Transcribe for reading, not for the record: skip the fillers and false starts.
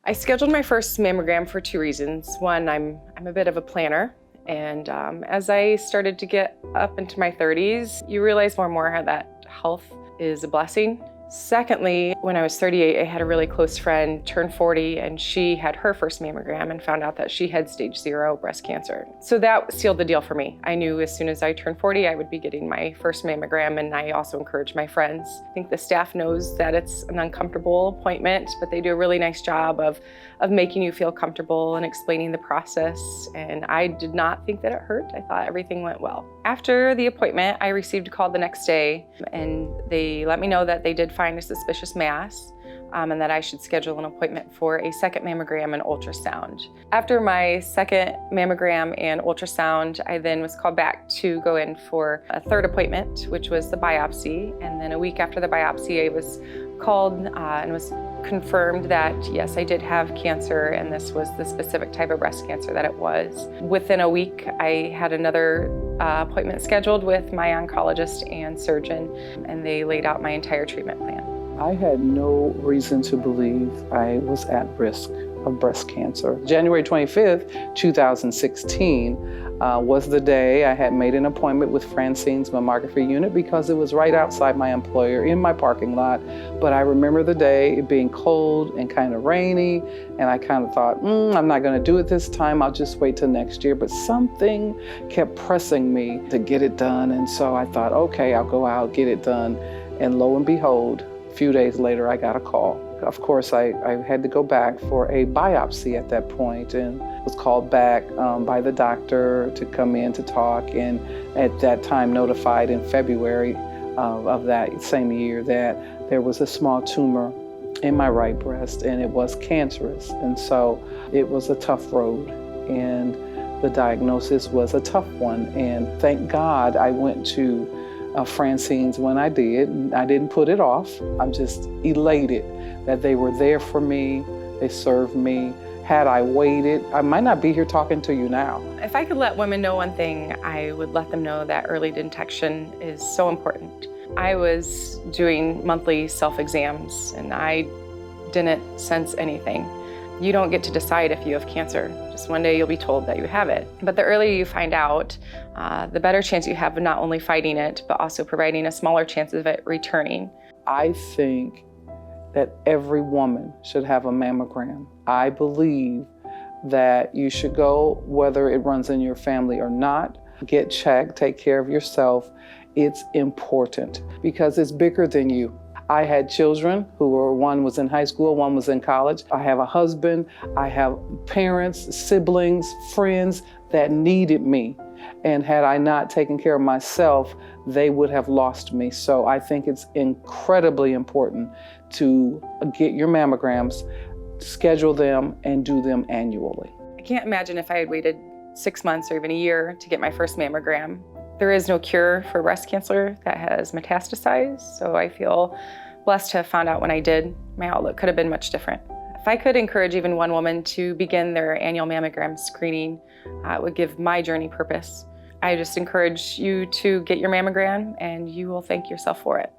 I scheduled my first mammogram for two reasons. One, I'm a bit of a planner, and as I started to get up into my 30s, you realize more and more that health is a blessing. Secondly, when I was 38, I had a really close friend turn 40, and she had her first mammogram and found out that she had stage 0 breast cancer. So that sealed the deal for me. I knew as soon as I turned 40, I would be getting my first mammogram, and I also encouraged my friends. I think the staff knows that it's an uncomfortable appointment, but they do a really nice job of making you feel comfortable and explaining the process, and I did not think that it hurt. I thought everything went well. After the appointment, I received a call the next day, and they let me know that they did find a suspicious mass, and that I should schedule an appointment for a second mammogram and ultrasound. After my second mammogram and ultrasound, I then was called back to go in for a third appointment, which was the biopsy. And then a week after the biopsy, I was called and was confirmed that yes, I did have cancer, and this was the specific type of breast cancer that it was. Within a week, I had another appointment scheduled with my oncologist and surgeon, and they laid out my entire treatment plan. I had no reason to believe I was at risk of breast cancer. January 25th, 2016 was the day I had made an appointment with Francine's mammography unit because it was right outside my employer in my parking lot. But I remember the day it being cold and kind of rainy, and I kind of thought, I'm not going to do it this time. I'll just wait till next year. But something kept pressing me to get it done. And so I thought, okay, I'll go out, get it done. And lo and behold, a few days later, I got a call. Of course, I had to go back for a biopsy at that point, and was called back by the doctor to come in to talk, and at that time notified in February of that same year that there was a small tumor in my right breast, and it was cancerous. And so it was a tough road, and the diagnosis was a tough one. And thank God I went to Francine's when I did. I didn't put it off. I'm just elated that they were there for me. They served me. Had I waited, I might not be here talking to you now. If I could let women know one thing, I would let them know that early detection is so important. I was doing monthly self-exams, and I didn't sense anything. You don't get to decide if you have cancer. Just one day you'll be told that you have it. But the earlier you find out, the better chance you have of not only fighting it, but also providing a smaller chance of it returning. I think that every woman should have a mammogram. I believe that you should go, whether it runs in your family or not, get checked, take care of yourself. It's important because it's bigger than you. I had children one was in high school, one was in college. I have a husband, I have parents, siblings, friends that needed me. And had I not taken care of myself, they would have lost me. So I think it's incredibly important to get your mammograms, schedule them, and do them annually. I can't imagine if I had waited 6 months or even a year to get my first mammogram. There is no cure for breast cancer that has metastasized, so I feel blessed to have found out when I did. My outlook could have been much different. If I could encourage even one woman to begin their annual mammogram screening, it would give my journey purpose. I just encourage you to get your mammogram, and you will thank yourself for it.